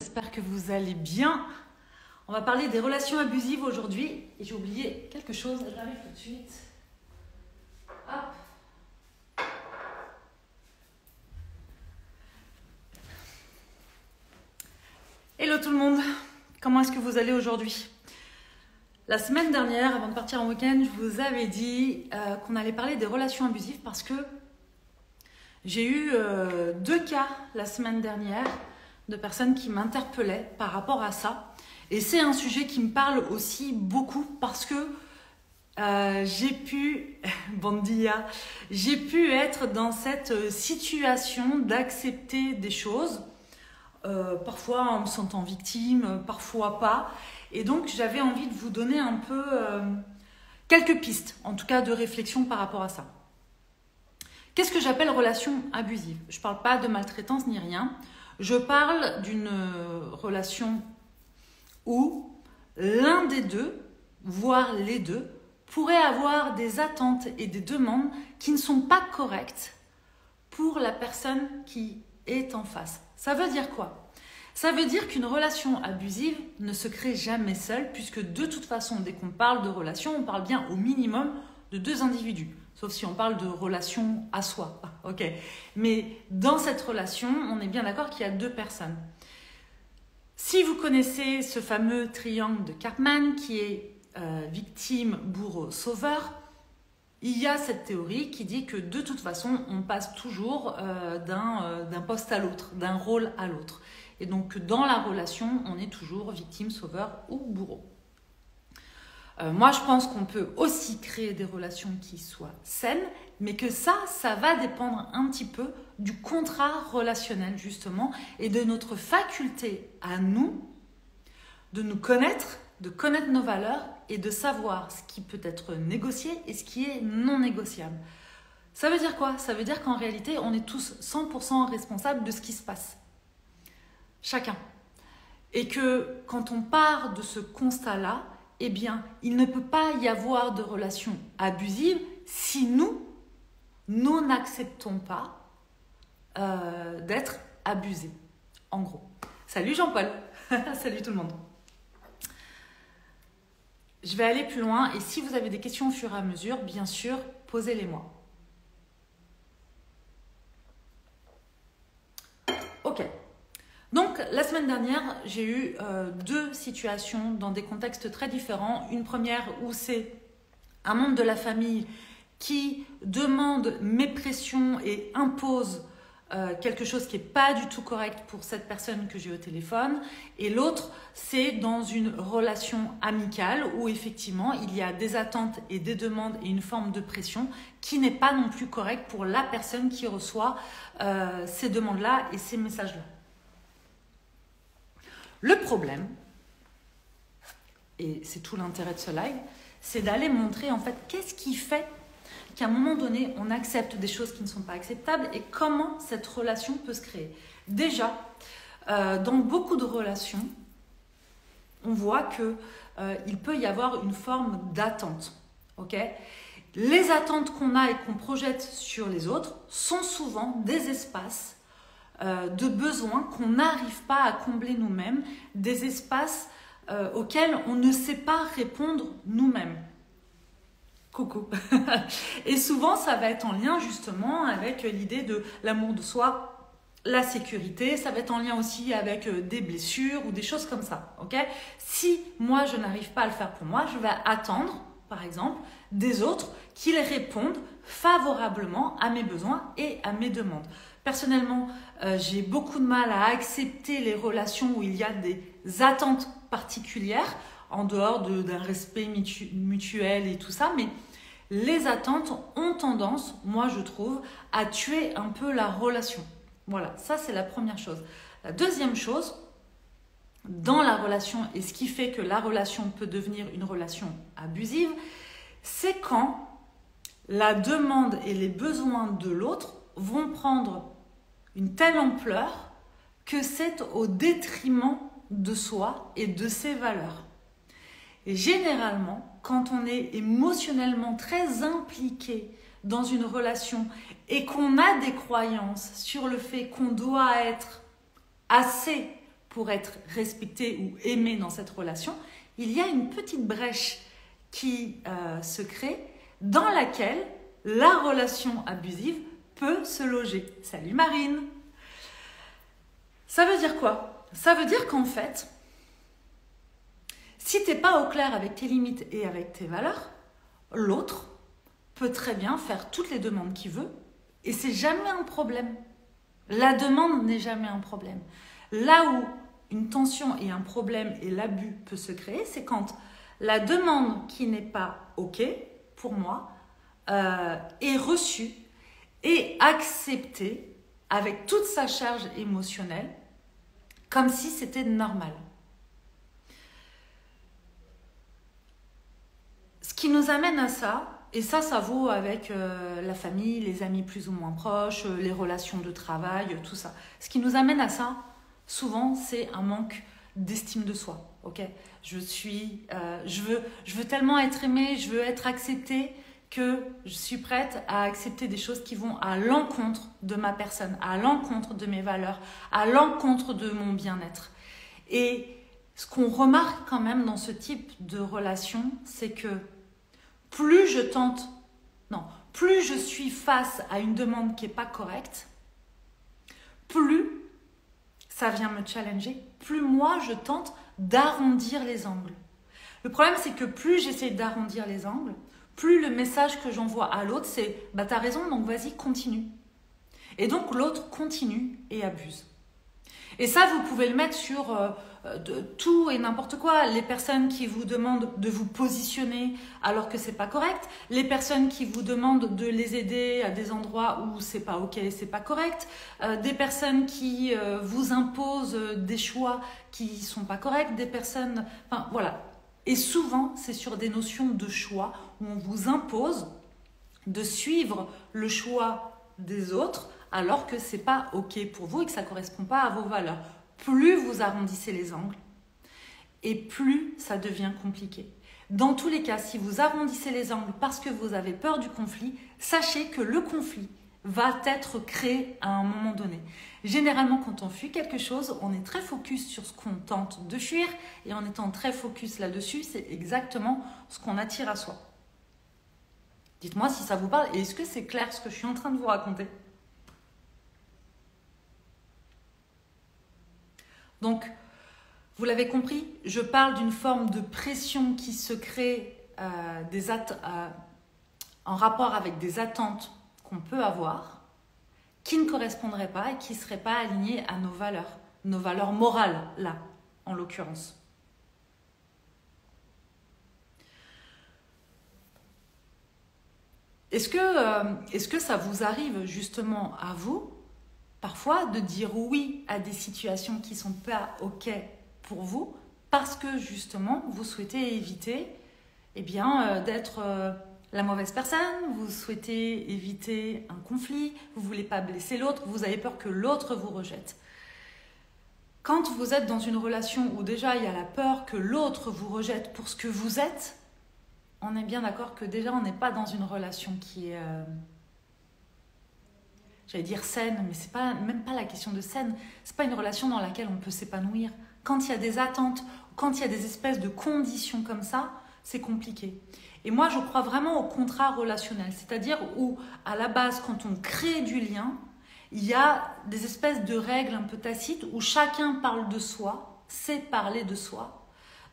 J'espère que vous allez bien. On va parler des relations abusives aujourd'hui. Et j'ai oublié quelque chose, j'arrive tout de suite. Hop. Hello tout le monde, comment est-ce que vous allez aujourd'hui? La semaine dernière, avant de partir en week-end, je vous avais dit qu'on allait parler des relations abusives parce que j'ai eu 2 cas la semaine dernière de personnes qui m'interpellaient par rapport à ça. Et c'est un sujet qui me parle aussi beaucoup parce que j'ai pu être dans cette situation d'accepter des choses, parfois en me sentant victime, parfois pas. Et donc j'avais envie de vous donner un peu quelques pistes, en tout cas de réflexion par rapport à ça. Qu'est-ce que j'appelle relation abusive? Je ne parle pas de maltraitance ni rien. Je parle d'une relation où l'un des deux, voire les deux, pourrait avoir des attentes et des demandes qui ne sont pas correctes pour la personne qui est en face. Ça veut dire quoi? Ça veut dire qu'une relation abusive ne se crée jamais seule, puisque de toute façon, dès qu'on parle de relation, on parle bien au minimum de 2 individus. Sauf si on parle de relation à soi. Ok. Mais dans cette relation, on est bien d'accord qu'il y a 2 personnes. Si vous connaissez ce fameux triangle de Karpman qui est victime, bourreau, sauveur, il y a cette théorie qui dit que de toute façon, on passe toujours d'un poste à l'autre, d'un rôle à l'autre. Et donc, dans la relation, on est toujours victime, sauveur ou bourreau. Moi, je pense qu'on peut aussi créer des relations qui soient saines, mais que ça va dépendre un petit peu du contrat relationnel, justement, et de notre faculté à nous de nous connaître, de connaître nos valeurs et de savoir ce qui peut être négocié et ce qui est non négociable. Ça veut dire quoi? Ça veut dire qu'en réalité, on est tous 100% responsables de ce qui se passe. Chacun. Et que quand on part de ce constat-là, eh bien, il ne peut pas y avoir de relation abusive si nous n'acceptons pas d'être abusés. En gros. Salut Jean-Paul. Salut tout le monde. Je vais aller plus loin et si vous avez des questions au fur et à mesure, bien sûr, posez-les-moi. Ok. Donc, la semaine dernière, j'ai eu 2 situations dans des contextes très différents. Une première où c'est un membre de la famille qui demande mes pressions et impose quelque chose qui n'est pas du tout correct pour cette personne que j'ai au téléphone. Et l'autre, c'est dans une relation amicale où effectivement, il y a des attentes et des demandes et une forme de pression qui n'est pas non plus correcte pour la personne qui reçoit ces demandes-là et ces messages-là. Le problème, et c'est tout l'intérêt de ce live, c'est d'aller montrer en fait qu'est-ce qui fait qu'à un moment donné, on accepte des choses qui ne sont pas acceptables et comment cette relation peut se créer. Déjà, dans beaucoup de relations, on voit qu'il peut y avoir une forme d'attente. Okay? Les attentes qu'on a et qu'on projette sur les autres sont souvent des espaces de besoins qu'on n'arrive pas à combler nous-mêmes, des espaces auxquels on ne sait pas répondre nous-mêmes. Coucou. Et souvent, ça va être en lien justement avec l'idée de l'amour de soi, la sécurité, ça va être en lien aussi avec des blessures ou des choses comme ça. Okay? Si moi, je n'arrive pas à le faire pour moi, je vais attendre, par exemple, des autres qu'ils répondent favorablement à mes besoins et à mes demandes. Personnellement, j'ai beaucoup de mal à accepter les relations où il y a des attentes particulières, en dehors d'un respect mutuel et tout ça, mais les attentes ont tendance, moi je trouve, à tuer un peu la relation. Voilà, ça c'est la première chose. La deuxième chose, dans la relation, et ce qui fait que la relation peut devenir une relation abusive, c'est quand la demande et les besoins de l'autre vont prendre une telle ampleur que c'est au détriment de soi et de ses valeurs. Et généralement, quand on est émotionnellement très impliqué dans une relation et qu'on a des croyances sur le fait qu'on doit être assez pour être respecté ou aimé dans cette relation, il y a une petite brèche qui se crée dans laquelle la relation abusive peut se loger. Salut Marine! Ça veut dire quoi? Ça veut dire qu'en fait, si tu n'es pas au clair avec tes limites et avec tes valeurs, l'autre peut très bien faire toutes les demandes qu'il veut et c'est jamais un problème. La demande n'est jamais un problème. Là où une tension et un problème et l'abus peut se créer, c'est quand la demande qui n'est pas OK pour moi est reçue et acceptée avec toute sa charge émotionnelle comme si c'était normal. Ce qui nous amène à ça, et ça vaut avec la famille, les amis plus ou moins proches, les relations de travail, tout ça. Ce qui nous amène à ça, souvent, c'est un manque d'estime de soi. Okay, je veux tellement être aimée, je veux être acceptée que je suis prête à accepter des choses qui vont à l'encontre de ma personne, à l'encontre de mes valeurs, à l'encontre de mon bien-être. Et ce qu'on remarque quand même dans ce type de relation, c'est que plus je suis face à une demande qui n'est pas correcte, plus ça vient me challenger, plus moi je tente d'arrondir les angles. Le problème, c'est que plus j'essaie d'arrondir les angles, plus le message que j'envoie à l'autre, c'est « bah t'as raison, donc vas-y, continue ». Et donc l'autre continue et abuse. Et ça, vous pouvez le mettre sur de tout et n'importe quoi. Les personnes qui vous demandent de vous positionner alors que c'est pas correct. Les personnes qui vous demandent de les aider à des endroits où c'est pas ok, c'est pas correct. Des personnes qui vous imposent des choix qui sont pas corrects. Des personnes... Enfin, voilà. Et souvent, c'est sur des notions de choix où on vous impose de suivre le choix des autres alors que c'est pas ok pour vous et que ça correspond pas à vos valeurs. Plus vous arrondissez les angles et plus ça devient compliqué. Dans tous les cas, si vous arrondissez les angles parce que vous avez peur du conflit, sachez que le conflit va être créé à un moment donné. Généralement, quand on fuit quelque chose, on est très focus sur ce qu'on tente de fuir et en étant très focus là-dessus, c'est exactement ce qu'on attire à soi. Dites-moi si ça vous parle et est-ce que c'est clair ce que je suis en train de vous raconter? Donc, vous l'avez compris, je parle d'une forme de pression qui se crée en rapport avec des attentes qu'on peut avoir, qui ne correspondraient pas et qui ne seraient pas alignées à nos valeurs morales, là, en l'occurrence. Est-ce que ça vous arrive justement à vous parfois de dire oui à des situations qui ne sont pas OK pour vous parce que justement vous souhaitez éviter d'être la mauvaise personne, vous souhaitez éviter un conflit, vous ne voulez pas blesser l'autre, vous avez peur que l'autre vous rejette. Quand vous êtes dans une relation où déjà il y a la peur que l'autre vous rejette pour ce que vous êtes, on est bien d'accord que déjà on n'est pas dans une relation qui est... j'allais dire saine, mais c'est pas même pas la question de saine. C'est pas une relation dans laquelle on peut s'épanouir. Quand il y a des attentes, quand il y a des espèces de conditions comme ça, c'est compliqué. Et moi, je crois vraiment au contrat relationnel, c'est-à-dire où, à la base, quand on crée du lien, il y a des espèces de règles un peu tacites où chacun parle de soi, sait parler de soi,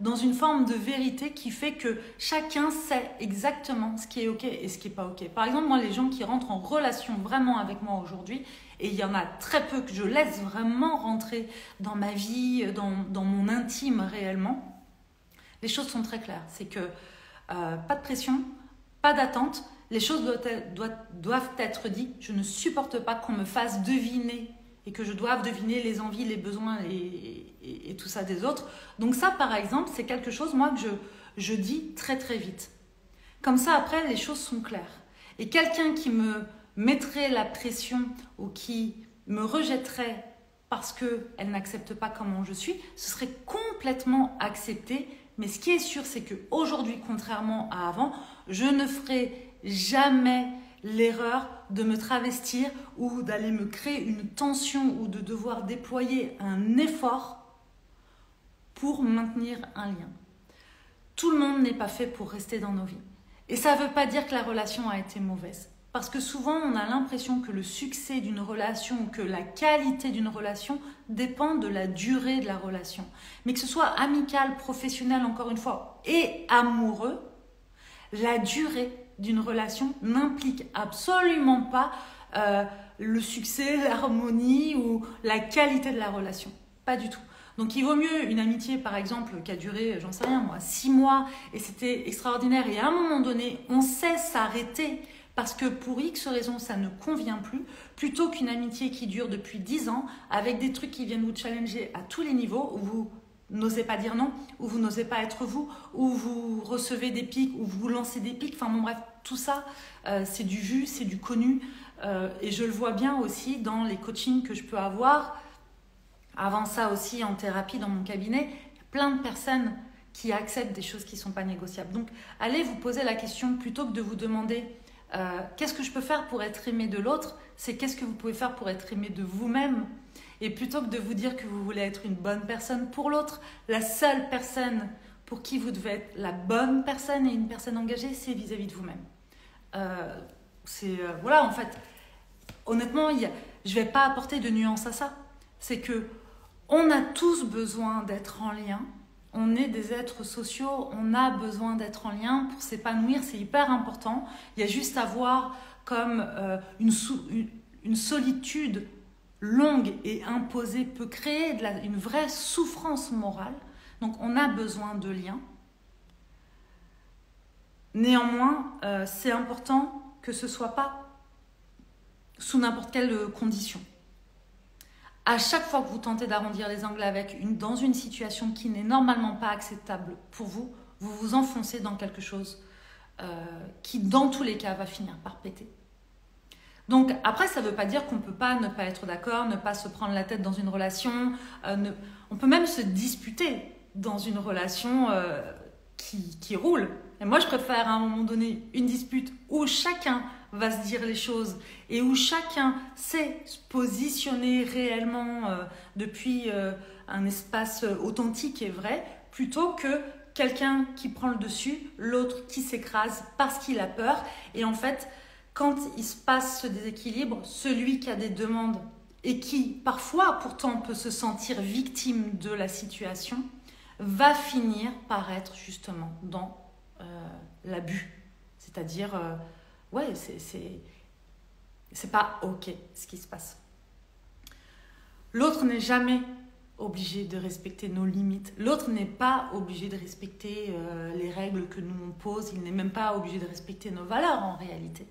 dans une forme de vérité qui fait que chacun sait exactement ce qui est OK et ce qui n'est pas OK. Par exemple, moi, les gens qui rentrent en relation vraiment avec moi aujourd'hui, et il y en a très peu que je laisse vraiment rentrer dans ma vie, dans mon intime réellement, les choses sont très claires. C'est que pas de pression, pas d'attente, les choses doivent être dites. Je ne supporte pas qu'on me fasse deviner et que je doive deviner les envies, les besoins et tout ça des autres. Donc ça, par exemple, c'est quelque chose, moi, que je dis très très vite. Comme ça, après, les choses sont claires. Et quelqu'un qui me mettrait la pression ou qui me rejetterait parce qu'elle n'accepte pas comment je suis, ce serait complètement accepté. Mais ce qui est sûr, c'est qu'aujourd'hui, contrairement à avant, je ne ferai jamais l'erreur de me travestir ou d'aller me créer une tension ou de devoir déployer un effort pour maintenir un lien. Tout le monde n'est pas fait pour rester dans nos vies. Et ça ne veut pas dire que la relation a été mauvaise. Parce que souvent, on a l'impression que le succès d'une relation ou que la qualité d'une relation dépend de la durée de la relation. Mais que ce soit amical, professionnel, encore une fois, et amoureux, la durée d'une relation n'implique absolument pas le succès, l'harmonie ou la qualité de la relation. Pas du tout. Donc il vaut mieux une amitié par exemple qui a duré, j'en sais rien moi, 6 mois et c'était extraordinaire et à un moment donné on sait s'arrêter parce que pour X raisons ça ne convient plus, plutôt qu'une amitié qui dure depuis 10 ans avec des trucs qui viennent vous challenger à tous les niveaux où vous n'osez pas dire non, où vous n'osez pas être vous, où vous recevez des pics, où vous lancez des pics, enfin bon bref, tout ça c'est du vu, c'est du connu et je le vois bien aussi dans les coachings que je peux avoir. Avant ça aussi en thérapie dans mon cabinet, il y a plein de personnes qui acceptent des choses qui ne sont pas négociables. Donc allez vous poser la question plutôt que de vous demander qu'est-ce que je peux faire pour être aimé de l'autre, c'est qu'est-ce que vous pouvez faire pour être aimé de vous-même. Et plutôt que de vous dire que vous voulez être une bonne personne pour l'autre, la seule personne pour qui vous devez être la bonne personne et une personne engagée, c'est vis-à-vis de vous-même. Voilà en fait, honnêtement, je ne vais pas apporter de nuance à ça. C'est que on a tous besoin d'être en lien. On est des êtres sociaux, on a besoin d'être en lien pour s'épanouir, c'est hyper important. Il y a juste à voir comme une solitude longue et imposée peut créer une vraie souffrance morale. Donc on a besoin de liens. Néanmoins, c'est important que ce ne soit pas sous n'importe quelle condition. À chaque fois que vous tentez d'arrondir les angles dans une situation qui n'est normalement pas acceptable pour vous, vous vous enfoncez dans quelque chose qui, dans tous les cas, va finir par péter. Donc, après, ça ne veut pas dire qu'on ne peut pas ne pas être d'accord, ne pas se prendre la tête dans une relation. On peut même se disputer dans une relation qui roule. Et moi, je préfère à un moment donné une dispute où chacun va se dire les choses et où chacun sait se positionner réellement depuis un espace authentique et vrai, plutôt que quelqu'un qui prend le dessus, l'autre qui s'écrase parce qu'il a peur. Et en fait, quand il se passe ce déséquilibre, celui qui a des demandes et qui parfois pourtant peut se sentir victime de la situation, va finir par être justement dans l'abus. C'est-à-dire, ouais, c'est pas ok ce qui se passe. L'autre n'est jamais obligé de respecter nos limites. L'autre n'est pas obligé de respecter les règles que nous on pose. Il n'est même pas obligé de respecter nos valeurs en réalité.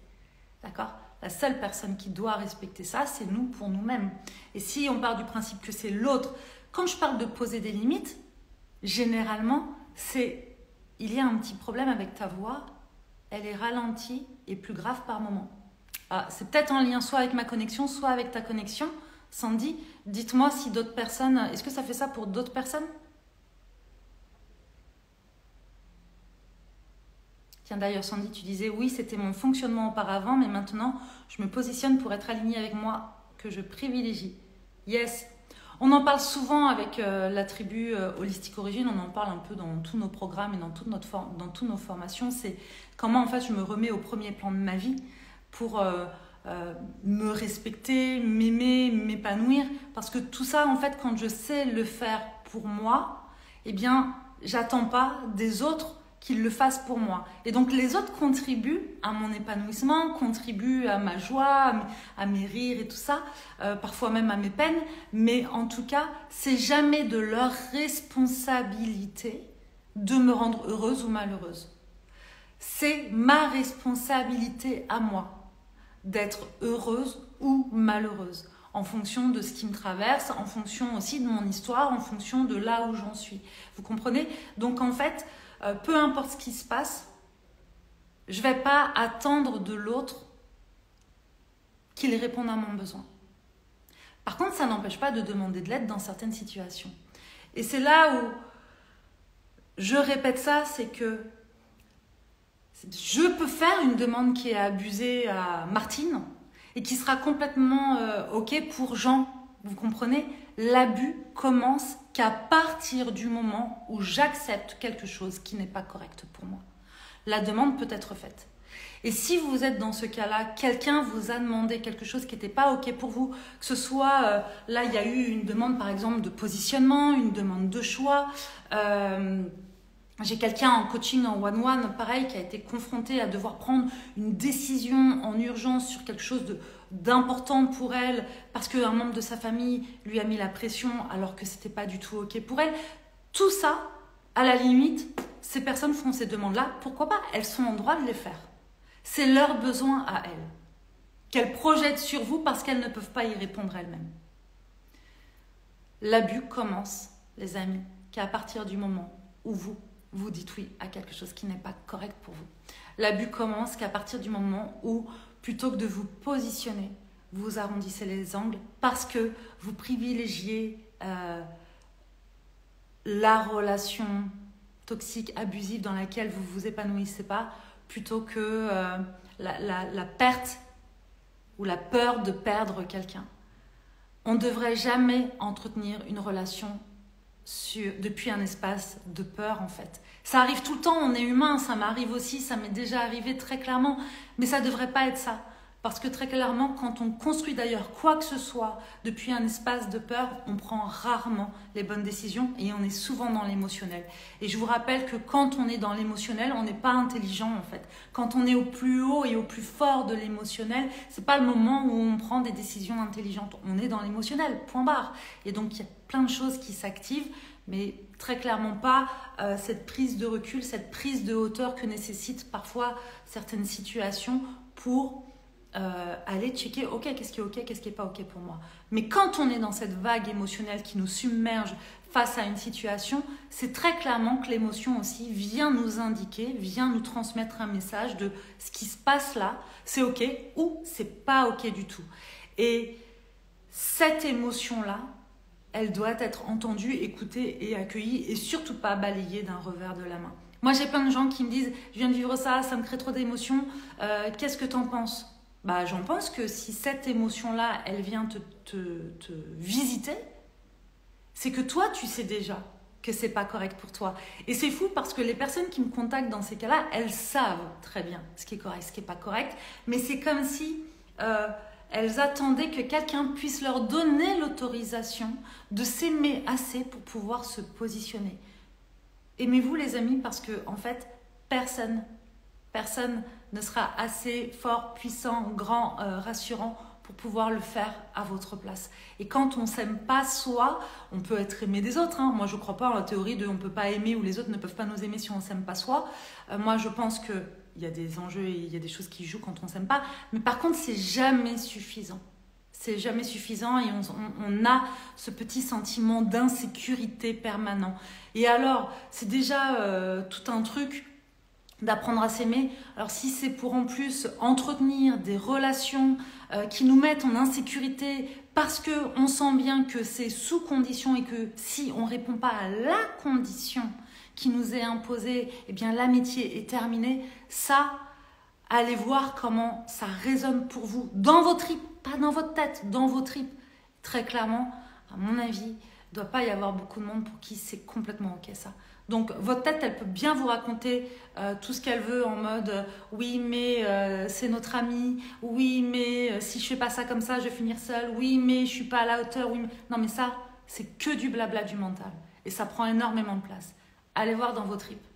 D'accord ? La seule personne qui doit respecter ça, c'est nous pour nous-mêmes. Et si on part du principe que c'est l'autre, quand je parle de poser des limites, généralement, il y a un petit problème avec ta voix, elle est ralentie et plus grave par moment. Ah, c'est peut-être en lien soit avec ma connexion, soit avec ta connexion. Sandy, dites-moi si d'autres personnes... Est-ce que ça fait ça pour d'autres personnes ? Tiens, d'ailleurs, Sandy, tu disais, oui, c'était mon fonctionnement auparavant, mais maintenant, je me positionne pour être alignée avec moi, que je privilégie. Yes. On en parle souvent avec la tribu Holistic Origin, on en parle un peu dans tous nos programmes et dans toutes nos formations. C'est comment, en fait, je me remets au premier plan de ma vie pour me respecter, m'aimer, m'épanouir. Parce que tout ça, en fait, quand je sais le faire pour moi, eh bien, j'attends pas des autres qu'ils le fassent pour moi. Et donc, les autres contribuent à mon épanouissement, contribuent à ma joie, à mes rires et tout ça, parfois même à mes peines. Mais en tout cas, c'est jamais de leur responsabilité de me rendre heureuse ou malheureuse. C'est ma responsabilité à moi d'être heureuse ou malheureuse, en fonction de ce qui me traverse, en fonction aussi de mon histoire, en fonction de là où j'en suis. Vous comprenez ? Donc en fait, peu importe ce qui se passe, je ne vais pas attendre de l'autre qu'il réponde à mon besoin. Par contre, ça n'empêche pas de demander de l'aide dans certaines situations. Et c'est là où je répète ça, c'est que je peux faire une demande qui est abusée à Martine et qui sera complètement OK pour Jean. Vous comprenez ? L'abus commence qu'à partir du moment où j'accepte quelque chose qui n'est pas correct pour moi. La demande peut être faite. Et si vous êtes dans ce cas-là, quelqu'un vous a demandé quelque chose qui n'était pas OK pour vous, que ce soit, là il y a eu une demande par exemple de positionnement, une demande de choix, j'ai quelqu'un en coaching en one-one, pareil, qui a été confronté à devoir prendre une décision en urgence sur quelque chose d'important pour elle parce qu'un membre de sa famille lui a mis la pression alors que c'était pas du tout OK pour elle. Tout ça, à la limite, ces personnes font ces demandes-là, pourquoi pas? Elles sont en droit de les faire. C'est leur besoin à elles, qu'elles projettent sur vous parce qu'elles ne peuvent pas y répondre elles-mêmes. L'abus commence, les amis, qu'à partir du moment où vous dites oui à quelque chose qui n'est pas correct pour vous. L'abus commence qu'à partir du moment où, plutôt que de vous positionner, vous arrondissez les angles parce que vous privilégiez la relation toxique, abusive dans laquelle vous ne vous épanouissez pas, plutôt que la perte ou la peur de perdre quelqu'un. On ne devrait jamais entretenir une relation depuis un espace de peur en fait. Ça arrive tout le temps, on est humain, ça m'arrive aussi, ça m'est déjà arrivé très clairement, mais ça ne devrait pas être ça. Parce que très clairement, quand on construit d'ailleurs quoi que ce soit depuis un espace de peur, on prend rarement les bonnes décisions et on est souvent dans l'émotionnel. Et je vous rappelle que quand on est dans l'émotionnel, on n'est pas intelligent en fait. Quand on est au plus haut et au plus fort de l'émotionnel, c'est pas le moment où on prend des décisions intelligentes. On est dans l'émotionnel, point barre. Et donc il y a plein de choses qui s'activent, mais très clairement pas cette prise de recul, cette prise de hauteur que nécessitent parfois certaines situations pour aller checker, ok, qu'est-ce qui est ok, qu'est-ce qui n'est pas ok pour moi. Mais quand on est dans cette vague émotionnelle qui nous submerge face à une situation, c'est très clairement que l'émotion aussi vient nous indiquer, vient nous transmettre un message de ce qui se passe là, c'est ok ou c'est pas ok du tout. Et cette émotion-là, elle doit être entendue, écoutée et accueillie et surtout pas balayée d'un revers de la main. Moi, j'ai plein de gens qui me disent, je viens de vivre ça, ça me crée trop d'émotions, qu'est-ce que t'en penses ? Bah, j'en pense que si cette émotion-là, elle vient te visiter, c'est que toi, tu sais déjà que c'est pas correct pour toi. Et c'est fou parce que les personnes qui me contactent dans ces cas-là, elles savent très bien ce qui est correct, ce qui est pas correct, mais c'est comme si elles attendaient que quelqu'un puisse leur donner l'autorisation de s'aimer assez pour pouvoir se positionner. Aimez-vous les amis parce que en fait, personne ne sera assez fort, puissant, grand, rassurant pour pouvoir le faire à votre place. Et quand on ne s'aime pas soi, on peut être aimé des autres. Moi, je ne crois pas en la théorie de on ne peut pas aimer ou les autres ne peuvent pas nous aimer si on ne s'aime pas soi. Moi, je pense qu'il y a des enjeux et il y a des choses qui jouent quand on ne s'aime pas. Mais par contre, c'est jamais suffisant. C'est jamais suffisant et on a ce petit sentiment d'insécurité permanent. Et alors, c'est déjà tout un truc d'apprendre à s'aimer. Alors si c'est pour en plus entretenir des relations qui nous mettent en insécurité parce qu'on sent bien que c'est sous condition et que si on ne répond pas à la condition qui nous est imposée, eh bien l'amitié est terminée, ça, allez voir comment ça résonne pour vous, dans vos tripes, pas dans votre tête, dans vos tripes. Très clairement, à mon avis, il ne doit pas y avoir beaucoup de monde pour qui c'est complètement ok ça. Donc, votre tête, elle peut bien vous raconter tout ce qu'elle veut en mode « Oui, mais c'est notre ami. Oui, mais si je fais pas ça comme ça, je vais finir seule. Oui, mais je suis pas à la hauteur. Oui, mais... » Non, mais ça, c'est que du blabla du mental. Et ça prend énormément de place. Allez voir dans vos tripes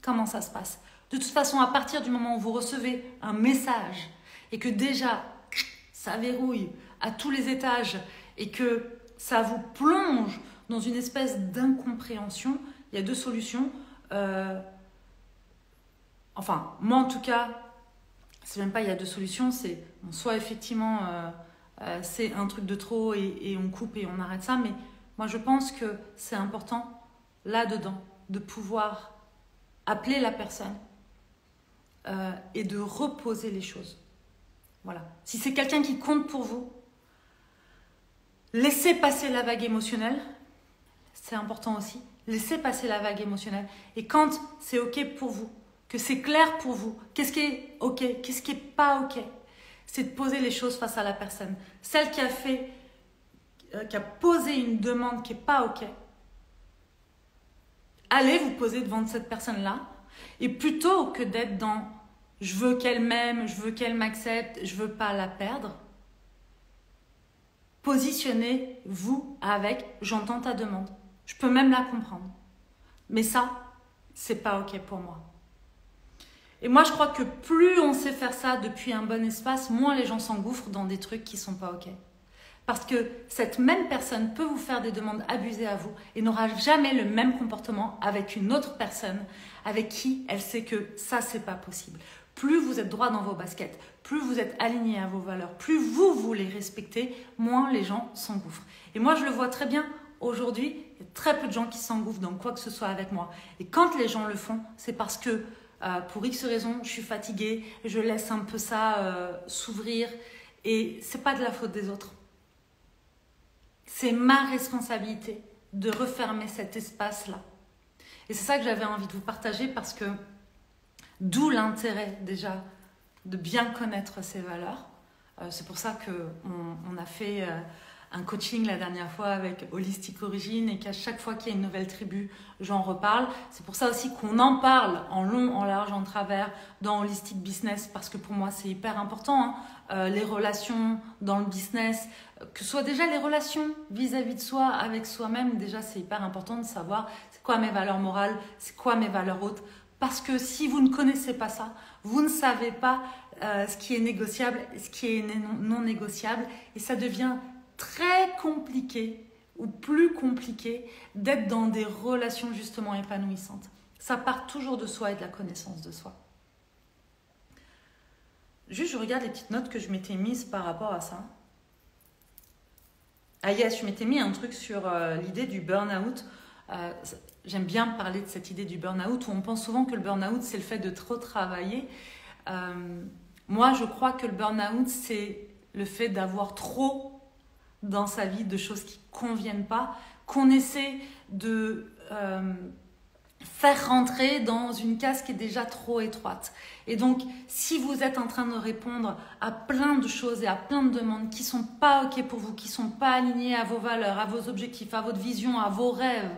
comment ça se passe. De toute façon, à partir du moment où vous recevez un message et que déjà, ça verrouille à tous les étages et que ça vous plonge dans une espèce d'incompréhension, il y a deux solutions. Enfin, moi en tout cas, c'est même pas il y a deux solutions, c'est soit effectivement c'est un truc de trop et on coupe et on arrête ça, mais moi je pense que c'est important là-dedans de pouvoir appeler la personne et de reposer les choses. Voilà. Si c'est quelqu'un qui compte pour vous, laissez passer la vague émotionnelle, c'est important aussi. Laissez passer la vague émotionnelle. Et quand c'est ok pour vous, que c'est clair pour vous, qu'est-ce qui est ok, qu'est-ce qui est pas ok, c'est de poser les choses face à la personne. Celle qui a fait qui a posé une demande qui n'est pas OK, allez vous poser devant cette personne-là. Et plutôt que d'être dans « je veux qu'elle m'aime, je veux qu'elle m'accepte, je veux pas la perdre », positionnez-vous avec « j'entends ta demande, je peux même la comprendre, mais ça, c'est pas OK pour moi ». Et moi, je crois que plus on sait faire ça depuis un bon espace, moins les gens s'engouffrent dans des trucs qui sont pas OK. Parce que cette même personne peut vous faire des demandes abusées à vous et n'aura jamais le même comportement avec une autre personne avec qui elle sait que ça, c'est pas possible. Plus vous êtes droit dans vos baskets, plus vous êtes aligné à vos valeurs, plus vous les respectez, moins les gens s'engouffrent. Et moi, je le vois très bien aujourd'hui, il y a très peu de gens qui s'engouffrent dans quoi que ce soit avec moi. Et quand les gens le font, c'est parce que pour X raisons, je suis fatiguée, je laisse un peu ça s'ouvrir et c'est pas de la faute des autres. C'est ma responsabilité de refermer cet espace-là. Et c'est ça que j'avais envie de vous partager parce que d'où l'intérêt déjà de bien connaître ses valeurs. C'est pour ça qu'on a fait un coaching la dernière fois avec Holistic Origin et qu'à chaque fois qu'il y a une nouvelle tribu, j'en reparle. C'est pour ça aussi qu'on en parle en long, en large, en travers dans Holistic Business parce que pour moi c'est hyper important. Les relations dans le business, que ce soit déjà les relations vis-à-vis de soi, avec soi-même, déjà c'est hyper important de savoir c'est quoi mes valeurs morales, c'est quoi mes valeurs hautes. Parce que si vous ne connaissez pas ça, vous ne savez pas ce qui est négociable, ce qui est non négociable et ça devient très compliqué ou plus compliqué d'être dans des relations justement épanouissantes. Ça part toujours de soi et de la connaissance de soi. Juste, je regarde les petites notes que je m'étais mises par rapport à ça. Ah yes, je m'étais mis un truc sur l'idée du burn-out. J'aime bien parler de cette idée du burn-out où on pense souvent que le burn-out, c'est le fait de trop travailler. Moi, je crois que le burn-out, c'est le fait d'avoir trop dans sa vie de choses qui ne conviennent pas, qu'on essaie de faire rentrer dans une case qui est déjà trop étroite. Et donc, si vous êtes en train de répondre à plein de choses et à plein de demandes qui ne sont pas OK pour vous, qui ne sont pas alignées à vos valeurs, à vos objectifs, à votre vision, à vos rêves,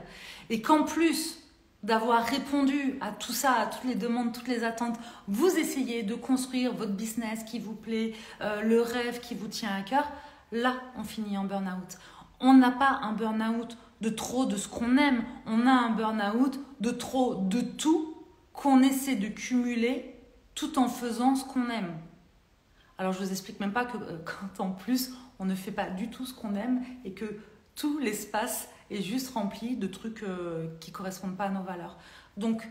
et qu'en plus d'avoir répondu à tout ça, à toutes les demandes, toutes les attentes, vous essayez de construire votre business qui vous plaît, le rêve qui vous tient à cœur, là, on finit en burn-out. On n'a pas un burn-out de trop de ce qu'on aime, on a un burn-out de trop de tout qu'on essaie de cumuler tout en faisant ce qu'on aime. Alors, je ne vous explique même pas que quand en plus, on ne fait pas du tout ce qu'on aime et que tout l'espace est juste rempli de trucs qui ne correspondent pas à nos valeurs. Donc,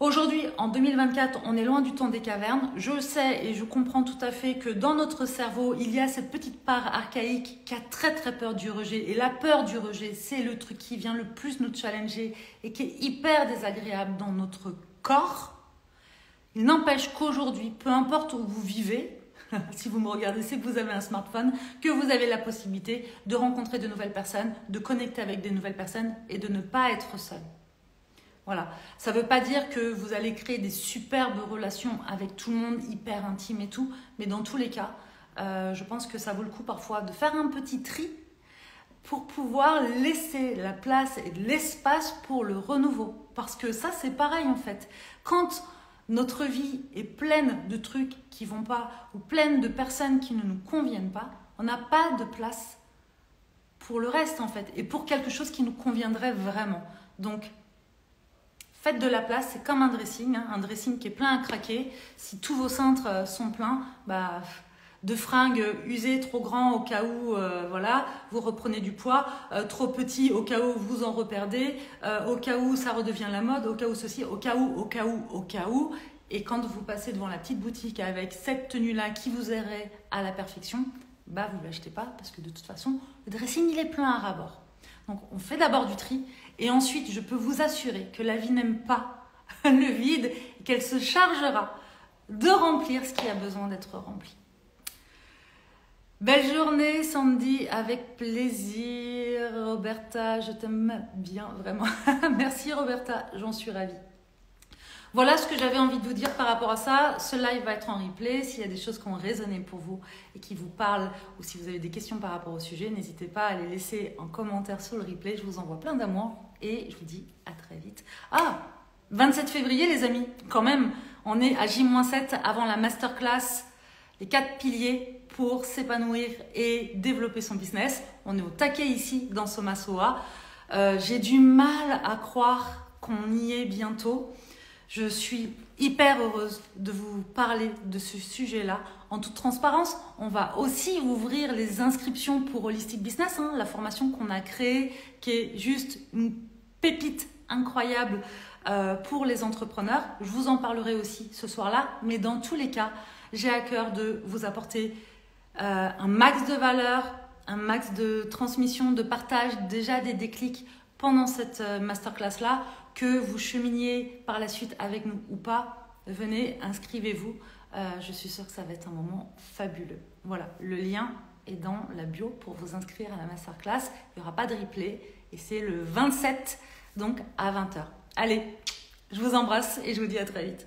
aujourd'hui, en 2024, on est loin du temps des cavernes. Je sais et je comprends tout à fait que dans notre cerveau, il y a cette petite part archaïque qui a très très peur du rejet. Et la peur du rejet, c'est le truc qui vient le plus nous challenger et qui est hyper désagréable dans notre corps. Il n'empêche qu'aujourd'hui, peu importe où vous vivez, si vous me regardez, c'est que vous avez un smartphone, que vous avez la possibilité de rencontrer de nouvelles personnes, de connecter avec des nouvelles personnes et de ne pas être seul. Voilà, ça ne veut pas dire que vous allez créer des superbes relations avec tout le monde, hyper intimes et tout, mais dans tous les cas, je pense que ça vaut le coup parfois de faire un petit tri pour pouvoir laisser la place et de l'espace pour le renouveau. Parce que ça, c'est pareil en fait. Quand notre vie est pleine de trucs qui ne vont pas ou pleine de personnes qui ne nous conviennent pas, on n'a pas de place pour le reste en fait et pour quelque chose qui nous conviendrait vraiment. Donc, faites de la place, c'est comme un dressing qui est plein à craquer. Si tous vos cintres sont pleins, de fringues usées, trop grands au cas où voilà, vous reprenez du poids, trop petits au cas où vous en reperdez, au cas où ça redevient la mode, au cas où ceci, au cas où. Et quand vous passez devant la petite boutique avec cette tenue-là qui vous irait à la perfection, vous ne l'achetez pas parce que de toute façon, le dressing, il est plein à ras-bord. Donc, on fait d'abord du tri et ensuite, je peux vous assurer que la vie n'aime pas le vide et qu'elle se chargera de remplir ce qui a besoin d'être rempli. Belle journée, Sandy, avec plaisir. Roberta, je t'aime bien, vraiment. Merci, Roberta, j'en suis ravie. Voilà ce que j'avais envie de vous dire par rapport à ça. Ce live va être en replay. S'il y a des choses qui ont résonné pour vous et qui vous parlent, ou si vous avez des questions par rapport au sujet, n'hésitez pas à les laisser en commentaire sur le replay. Je vous envoie plein d'amour et je vous dis à très vite. Ah, 27 février les amis, quand même, on est à J-7 avant la masterclass, les 4 piliers pour s'épanouir et développer son business. On est au taquet ici dans Soma Soa. J'ai du mal à croire qu'on y est bientôt. Je suis hyper heureuse de vous parler de ce sujet-là. En toute transparence, on va aussi ouvrir les inscriptions pour Holistic Business, la formation qu'on a créée, qui est juste une pépite incroyable pour les entrepreneurs. Je vous en parlerai aussi ce soir-là, mais dans tous les cas, j'ai à cœur de vous apporter un max de valeur, un max de transmission, de partage, déjà des déclics pendant cette masterclass-là, que vous cheminiez par la suite avec nous ou pas, venez, inscrivez-vous. Je suis sûre que ça va être un moment fabuleux. Voilà, le lien est dans la bio pour vous inscrire à la masterclass. Il n'y aura pas de replay et c'est le 27, donc à 20h. Allez, je vous embrasse et je vous dis à très vite.